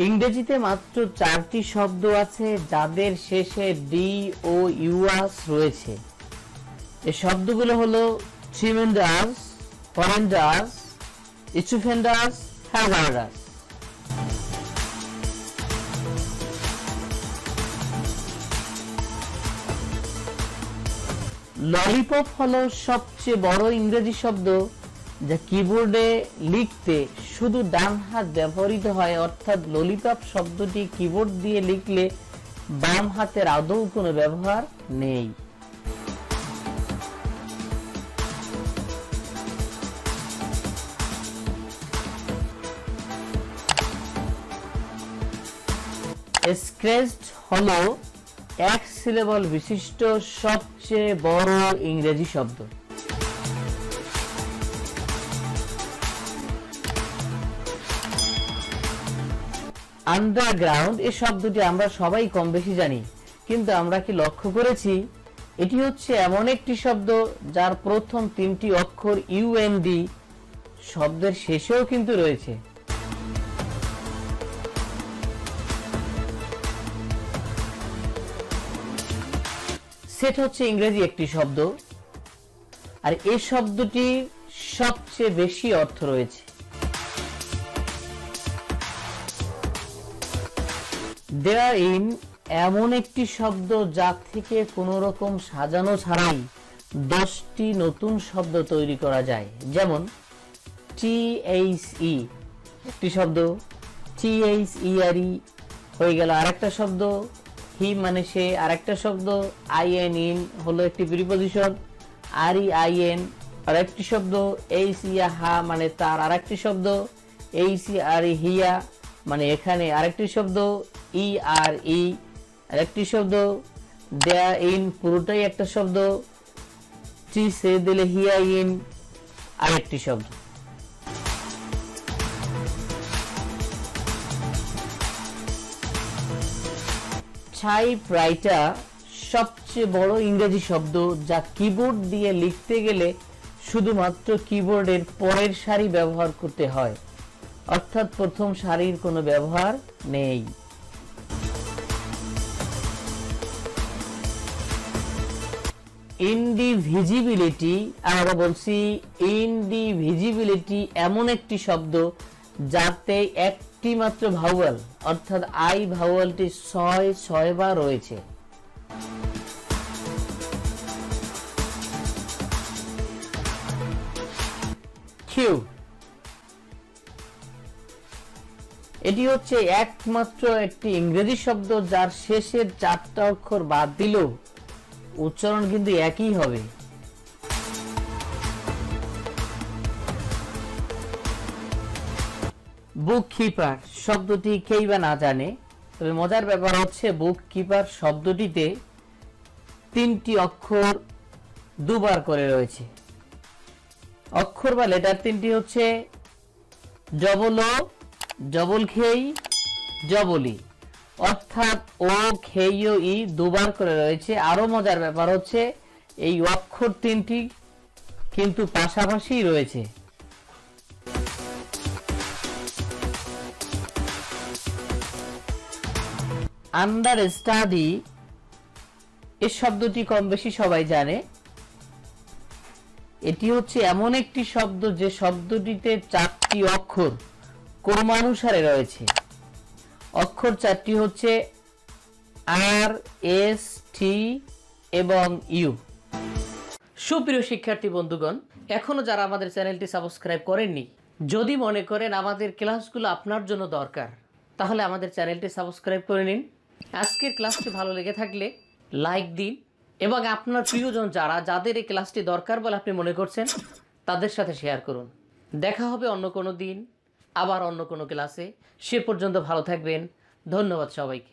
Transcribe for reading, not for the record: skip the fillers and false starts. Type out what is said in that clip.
ইংরেজিতে মাত্র 4টি শব্দ আছে যাদের শেষে ডি ও ইউএস রয়েছে। এই শব্দগুলো হলো ট্রিমেন্ডাস, হরেন্ডাস, স্টুপেন্ডাস, হ্যাজার্ডাস। ললিপপ হলো সবচেয়ে বড় ইংরেজি শব্দ যা কিবোর্ডে লিখতে শুধু ডান হাত ব্যবহৃত হয়, অর্থাৎ ললিপপ শব্দটি কিবোর্ড দিয়ে লিখলে বাম হাতের আদৌ কোনো ব্যবহার নেই। স্ক্র্যাচড হলো এক সিলেবল বিশিষ্ট সবচেয়ে বড় ইংরেজি শব্দ। আন্ডারগ্রাউন্ড এই শব্দটি আমরা সবাই কম বেশি জানি, কিন্তু আমরা কি লক্ষ্য করেছি এটি হচ্ছে এমন একটি শব্দ যার প্রথম 3টি অক্ষর ইউএনডি শব্দের শেষেও কিন্তু রয়েছে। সেট হচ্ছে ইংরেজি একটি শব্দ, আর এই শব্দটির সবচেয়ে বেশি অর্থ রয়েছে। দেয়ার ইন এমন একটি শব্দ যা থেকে কোনো রকম সাজানো ছাড়াই 10টি নতুন শব্দ তৈরি করা যায়, যেমন THE একটি শব্দ, THERE হয়ে গেল আরেকটা শব্দ, হি মানে সে আরেকটা শব্দ, IN হলো একটি প্রিপজিশন, REIN আরেকটি শব্দ, হা মানে তার আরেকটি শব্দ, হিয়া মানে এখানে আরেকটি শব্দ, ERE আরেকটি শব্দ, দেয়ার ইন পুরোটাই একটা শব্দ, সে দিলে হিয়া ইন আরেকটি শব্দ। টাইপরাইটার সবচেয়ে বড় ইংরেজি শব্দ যা কিবোর্ড দিয়ে লিখতে গেলে শুধুমাত্র কিবোর্ডের পরের সারি ব্যবহার করতে হয়, অর্থাৎ প্রথম সারির কোনো ব্যবহার নেই। ইনডিভিজিবিলিটি, আমরা বলছি ইনডিভিজিবিলিটি এমন একটি শব্দ যাতে একটি মাত্র ভাওয়াল অর্থাৎ আই ভাওয়ালটি 6 বার রয়েছে। কিউ এটি হচ্ছে একমাত্র একটি ইংরেজি শব্দ যার শেষের 4টা অক্ষর বাদ দিলেও উচ্চারণ কিন্তু একই হবে। বুক কিপার শব্দটি কেই বা না জানে, তবে মজার ব্যাপার হচ্ছে বুক কিপার শব্দটিতে 3টি অক্ষর 2 বার করে রয়েছে। অক্ষর বা লেটার 3টি হচ্ছে ডবল ও, ডবল খেই, জবলি, অর্থাৎ ও খেই ও ই 2 বার করে রয়েছে। আরো মজার ব্যাপার হচ্ছে এই অক্ষর 3টি কিন্তু পাশাপাশি রয়েছে। আন্ডার স্টাডি এই শব্দটি কম বেশি সবাই জানে। এটি হচ্ছে এমন একটি শব্দ যে শব্দটিতে 4টি অক্ষর ক্রমানুসারে রয়েছে। অক্ষর 4টি হচ্ছে আর, এস, টি এবং ইউ। সুপ্রিয় শিক্ষার্থী বন্ধুগণ, এখনো যারা আমাদের চ্যানেলটি সাবস্ক্রাইব করেননি, যদি মনে করেন আমাদের ক্লাসগুলো আপনার জন্য দরকার, তাহলে আমাদের চ্যানেলটি সাবস্ক্রাইব করে নিন। আজকের ক্লাসটি ভালো লেগে থাকলে লাইক দিন এবং আপনার প্রিয়জন যাদের এই ক্লাসটি দরকার বলে আপনি মনে করছেন তাদের সাথে শেয়ার করুন। দেখা হবে অন্য কোনো দিন, আবার অন্য কোনো ক্লাসে। সে পর্যন্ত ভালো থাকবেন। ধন্যবাদ সবাইকে।